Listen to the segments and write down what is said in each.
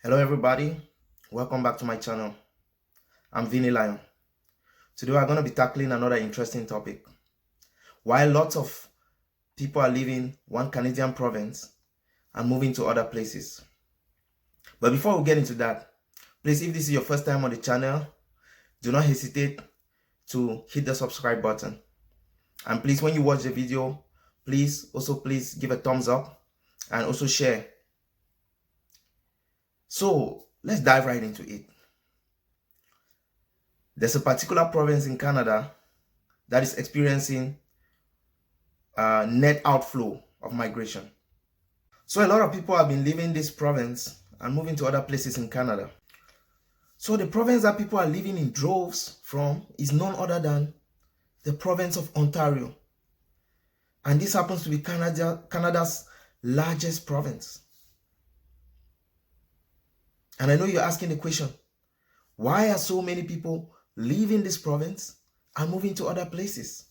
Hello everybody, welcome back to my channel. I'm Vinny Lion. Today we're going to be tackling another interesting topic. Why lots of people are leaving one Canadian province and moving to other places. But before we get into that, please, if this is your first time on the channel, do not hesitate to hit the subscribe button. And please, when you watch the video, please give a thumbs up and also share. So let's dive right into it. There's a particular province in Canada that is experiencing net outflow of migration. So a lot of people have been leaving this province and moving to other places in Canada. So the province that people are leaving in droves from is none other than the province of Ontario. And this happens to be Canada's largest province. And I know you're asking the question, why are so many people leaving this province and moving to other places?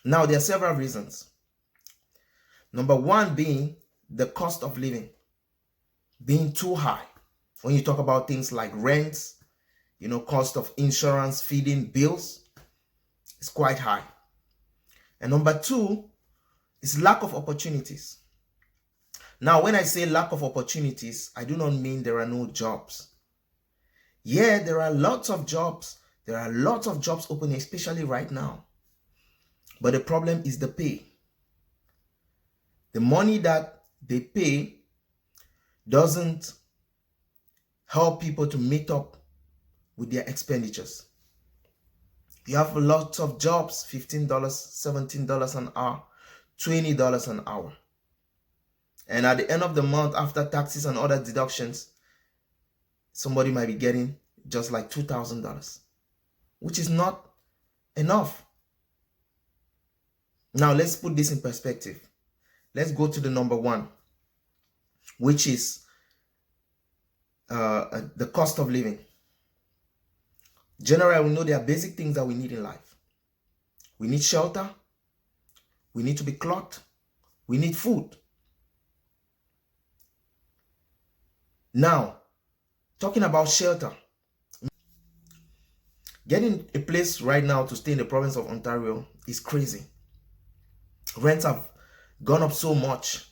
Now, there are several reasons. Number one being the cost of living being too high. When you talk about things like rents, cost of insurance, feeding, bills, it's quite high. And number two is lack of opportunities. Now, when I say lack of opportunities, I do not mean there are no jobs. Yeah, there are lots of jobs. There are lots of jobs opening, especially right now. But the problem is the pay. The money that they pay doesn't help people to meet up with their expenditures. You have lots of jobs, $15, $17 an hour, $20 an hour. And at the end of the month, after taxes and other deductions, somebody might be getting just like $2,000, which is not enough. Now, let's put this in perspective. Let's go to the number one, which is the cost of living. Generally, we know there are basic things that we need in life. We need shelter. We need to be clothed. We need food. Now, talking about shelter, getting a place right now to stay in the province of Ontario is crazy. Rents have gone up so much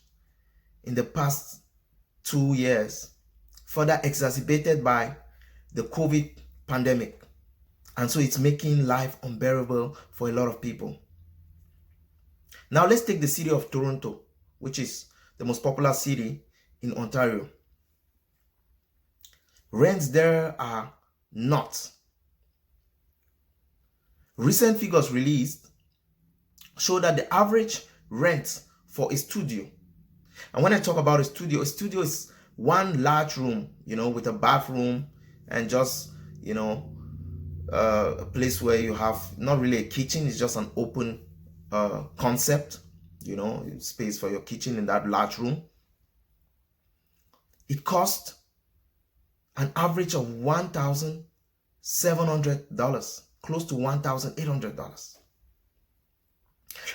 in the past 2 years, further exacerbated by the COVID pandemic. And so it's making life unbearable for a lot of people. Now let's take the city of Toronto, which is the most popular city in Ontario. Rents there are nuts. Recent figures released show that the average rent for a studio, and when I talk about a studio is one large room, with a bathroom and just, a place where you have not really a kitchen, it's just an open concept, space for your kitchen in that large room. It costs an average of $1,700, close to $1,800.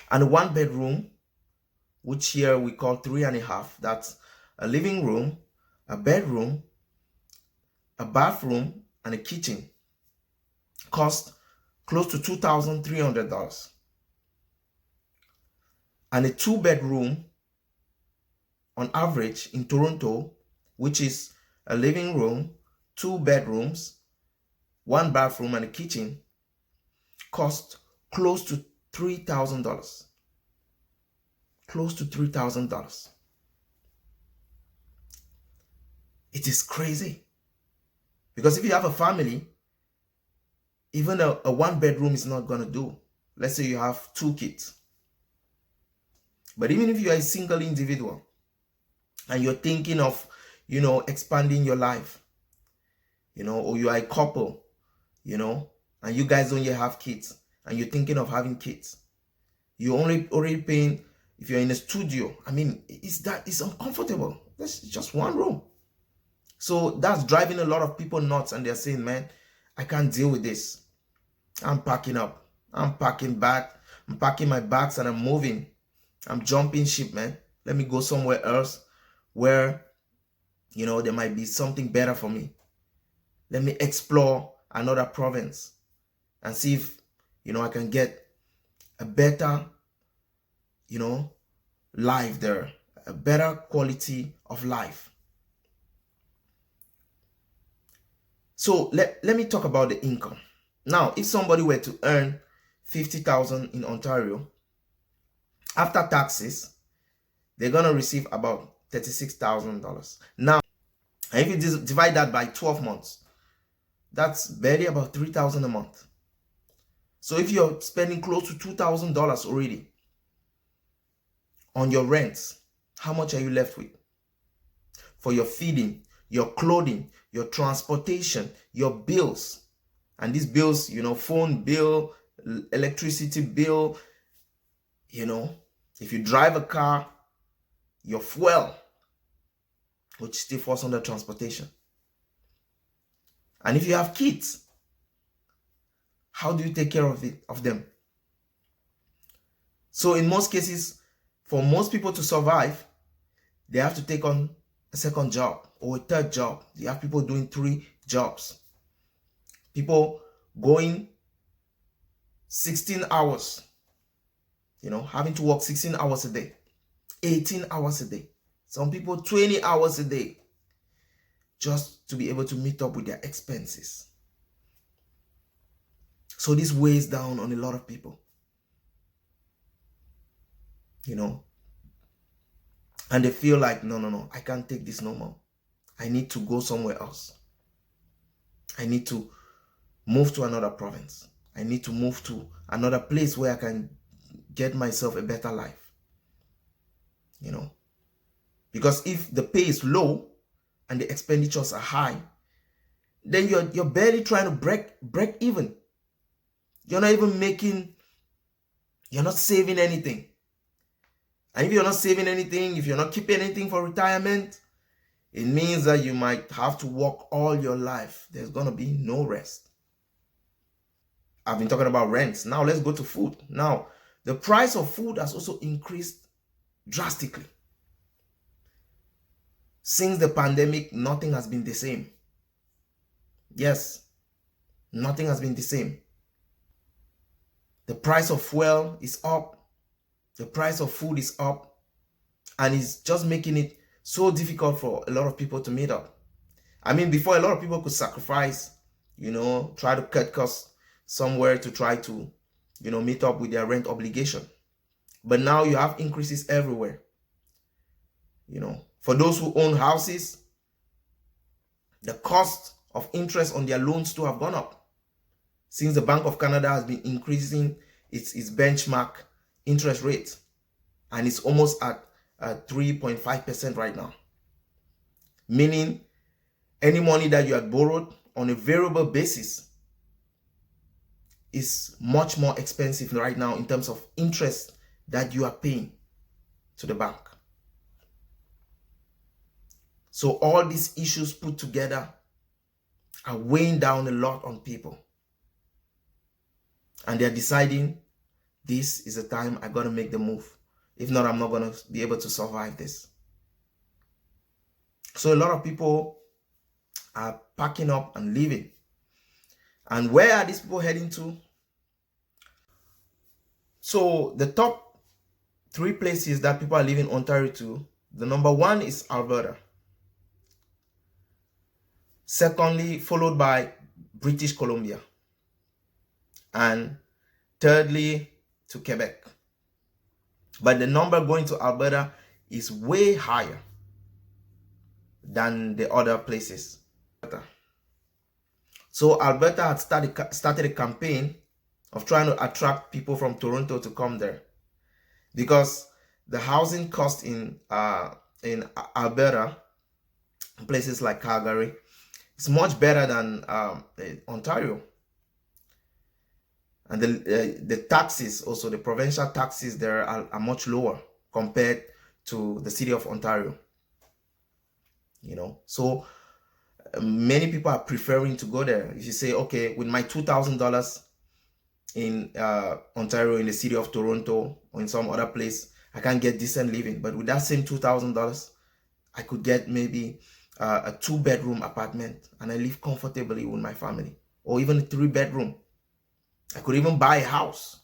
And a one bedroom, which here we call 3.5, that's a living room, a bedroom, a bathroom, and a kitchen, cost close to $2,300. And a two bedroom on average in Toronto, which is a living room, two bedrooms, one bathroom, and a kitchen, cost close to $3,000. Close to $3,000. It is crazy. Because if you have a family, even a one bedroom is not going to do. Let's say you have 2 kids. But even if you are a single individual and you're thinking of, expanding your life, or you are a couple, and you guys don't yet have kids and you're thinking of having kids, you're already paying. If you're in a studio, it's uncomfortable. That's just one room. So that's driving a lot of people nuts, and they're saying, man, I can't deal with this. I'm packing up. I'm packing back. I'm packing my bags and I'm moving. I'm jumping ship, man. Let me go somewhere else where, there might be something better for me. Let me explore another province and see if, I can get a better, life there, a better quality of life. So let me talk about the income. Now, if somebody were to earn 50,000 in Ontario, after taxes, they're going to receive about $36,000. Now, if you divide that by 12 months, that's barely about $3,000 a month. So if you're spending close to $2,000 already on your rent, how much are you left with? For your feeding, your clothing, your transportation, your bills. And these bills, phone bill, electricity bill, if you drive a car, your fuel, which still falls under transportation. And if you have kids, how do you take care of them? So in most cases, for most people to survive, they have to take on a second job or a third job. You have people doing 3 jobs. People going 16 hours, having to work 16 hours a day, 18 hours a day. Some people 20 hours a day just to be able to meet up with their expenses. So this weighs down on a lot of people, and they feel like, no, I can't take this no more. I need to go somewhere else. I need to move to another province. I need to move to another place where I can get myself a better life. Because if the pay is low and the expenditures are high, then you're barely trying to break even. You're not saving anything. And if you're not saving anything, if you're not keeping anything for retirement, it means that you might have to work all your life. There's going to be no rest. I've been talking about rents. Now let's go to food. Now, the price of food has also increased drastically. Since the pandemic, nothing has been the same. Yes, nothing has been the same. The price of fuel is up. The price of food is up. And it's just making it so difficult for a lot of people to meet up. I mean, before, a lot of people could sacrifice, try to cut costs somewhere to try to, meet up with their rent obligation. But now you have increases everywhere. For those who own houses, the cost of interest on their loans too have gone up. Since the Bank of Canada has been increasing its benchmark interest rate, and it's almost at 3.5% right now. Meaning, any money that you had borrowed on a variable basis is much more expensive right now in terms of interest that you are paying to the bank. So all these issues put together are weighing down a lot on people. And they're deciding, this is the time I got to make the move. If not, I'm not going to be able to survive this. So a lot of people are packing up and leaving. And where are these people heading to? So the top 3 places that people are leaving Ontario to, the number 1 is Alberta. Secondly, followed by British Columbia. And thirdly, to Quebec. But the number going to Alberta is way higher than the other places. So Alberta had started a campaign of trying to attract people from Toronto to come there, because the housing cost in Alberta, places like Calgary, is much better than Ontario. And the taxes, also the provincial taxes there are much lower compared to the city of Ontario. So many people are preferring to go there. If you say, okay, with my $2,000 in Ontario, in the city of Toronto, or in some other place, I can't get decent living. But with that same $2,000, I could get maybe a 2-bedroom apartment and I live comfortably with my family, or even a 3-bedroom. I could even buy a house,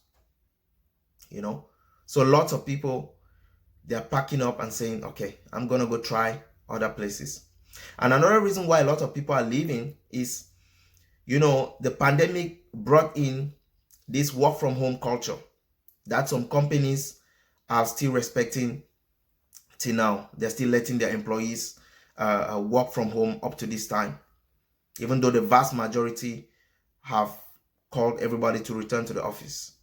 you know. So lots of people, they're packing up and saying, okay, I'm gonna go try other places. And another reason why a lot of people are leaving is, the pandemic brought in this work from home culture that some companies are still respecting till now. They're still letting their employees work from home up to this time, even though the vast majority have called everybody to return to the office.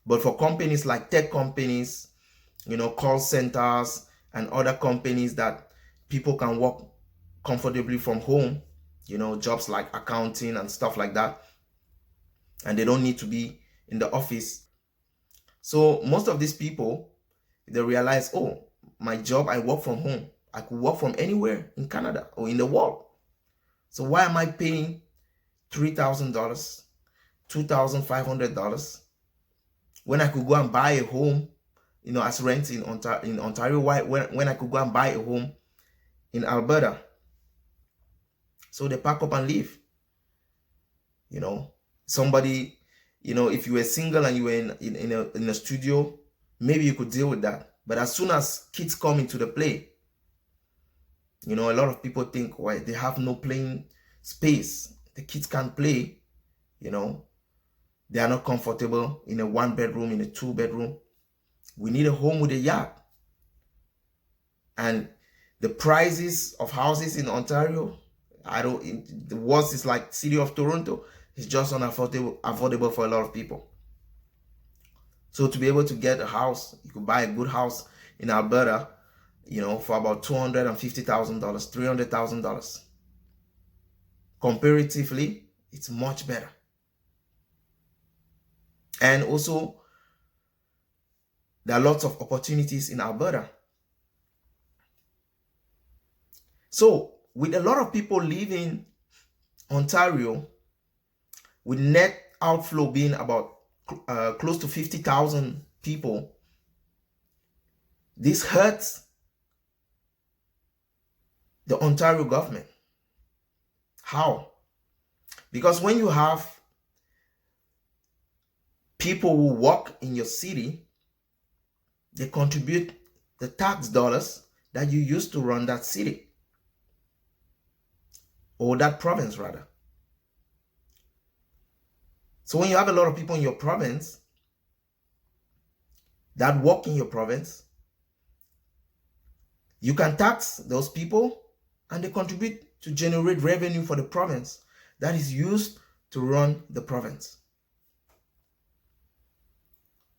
But for companies like tech companies, call centers and other companies that people can work comfortably from home, jobs like accounting and stuff like that, and they don't need to be in the office. So most of these people, they realize, oh, my job, I work from home. I could work from anywhere in Canada or in the world. So why am I paying $3,000, $2,500 when I could go and buy a home, as rent in Ontario? Why when I could go and buy a home in Alberta? So they pack up and leave. Somebody, if you were single and you were in a studio, maybe you could deal with that. But as soon as kids come into the play, a lot of people think, well, they have no playing space. The kids can't play, they are not comfortable in a 1-bedroom, in a 2-bedroom. We need a home with a yard. And the prices of houses in Ontario, the worst is like city of Toronto. It's just unaffordable for a lot of people. So to be able to get a house, you could buy a good house in Alberta, for about $250,000, $300,000. Comparatively, it's much better. And also, there are lots of opportunities in Alberta. So with a lot of people leaving Ontario, with net outflow being about close to 50,000 people, this hurts the Ontario government. How? Because when you have people who work in your city, they contribute the tax dollars that you use to run that city, or that province rather. So when you have a lot of people in your province that work in your province, you can tax those people and they contribute to generate revenue for the province that is used to run the province.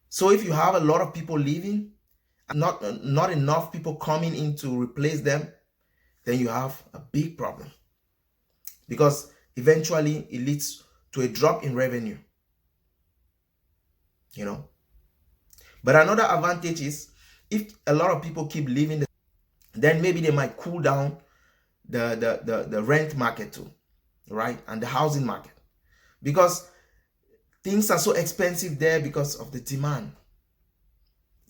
So if you have a lot of people leaving and not enough people coming in to replace them, then you have a big problem, because eventually it leads to a drop in revenue. But another advantage is, if a lot of people keep leaving, then maybe they might cool down the rent market too, right? And the housing market, because things are so expensive there because of the demand.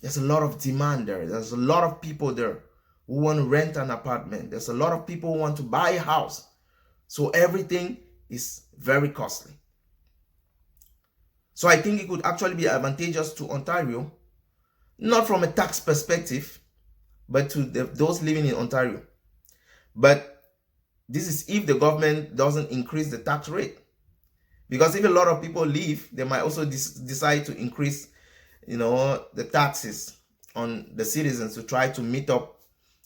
There's a lot of demand there. There's a lot of people there who want to rent an apartment. There's a lot of people who want to buy a house. So everything is very costly. So I think it could actually be advantageous to Ontario, not from a tax perspective, but to those living in Ontario. But this is if the government doesn't increase the tax rate. Because if a lot of people leave, they might also decide to increase, the taxes on the citizens to try to meet up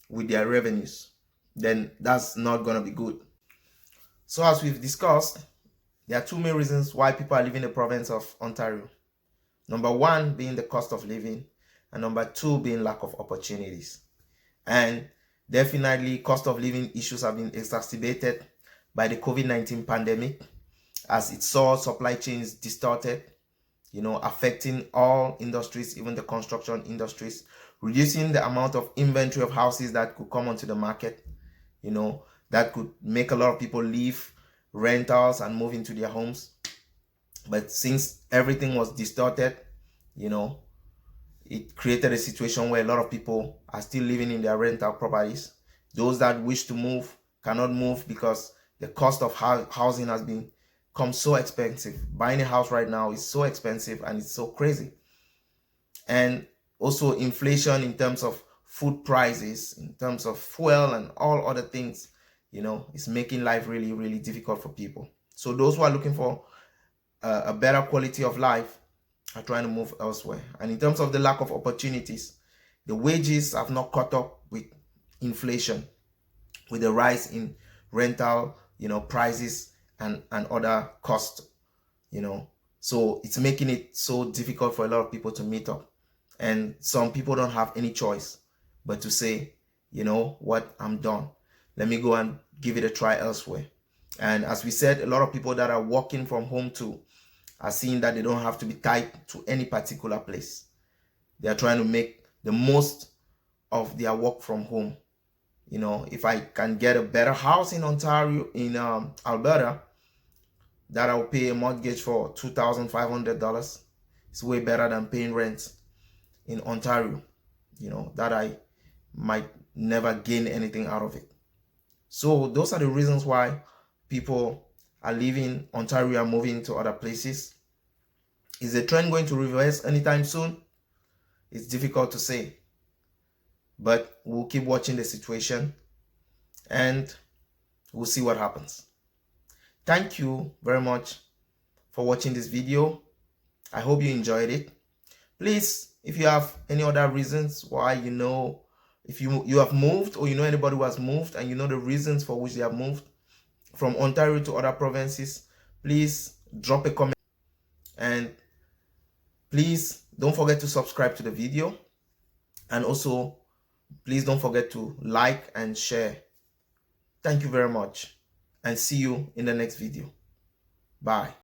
with their revenues. Then that's not going to be good. So as we've discussed, there are two main reasons why people are leaving the province of Ontario. Number one being the cost of living, and number two being lack of opportunities. And definitely cost of living issues have been exacerbated by the COVID-19 pandemic, as it saw supply chains distorted, affecting all industries, even the construction industries, reducing the amount of inventory of houses that could come onto the market, that could make a lot of people leave rentals and move into their homes. But since everything was distorted, it created a situation where a lot of people are still living in their rental properties. Those that wish to move cannot move because the cost of housing has become so expensive. Buying a house right now is so expensive and it's so crazy. And also inflation in terms of food prices, in terms of fuel and all other things, is making life really, really difficult for people. So those who are looking for a better quality of life are trying to move elsewhere. And in terms of the lack of opportunities, the wages have not caught up with inflation, with the rise in rental, prices and other costs, So it's making it so difficult for a lot of people to meet up. And some people don't have any choice but to say, what, I'm done. Let me go and give it a try elsewhere. And as we said, a lot of people that are working from home too are seeing that they don't have to be tied to any particular place. They are trying to make the most of their work from home. If I can get a better house in Ontario, in Alberta, that I'll pay a mortgage for $2,500, it's way better than paying rent in Ontario, that I might never gain anything out of it. So those are the reasons why people are leaving Ontario and moving to other places. Is the trend going to reverse anytime soon? It's difficult to say, but we'll keep watching the situation and we'll see what happens. Thank you very much for watching this video. I hope you enjoyed it. Please, if you have any other reasons why, if you have moved, or anybody who has moved and the reasons for which they have moved from Ontario to other provinces, please drop a comment. And please don't forget to subscribe to the video. And also, please don't forget to like and share. Thank you very much, and see you in the next video. Bye.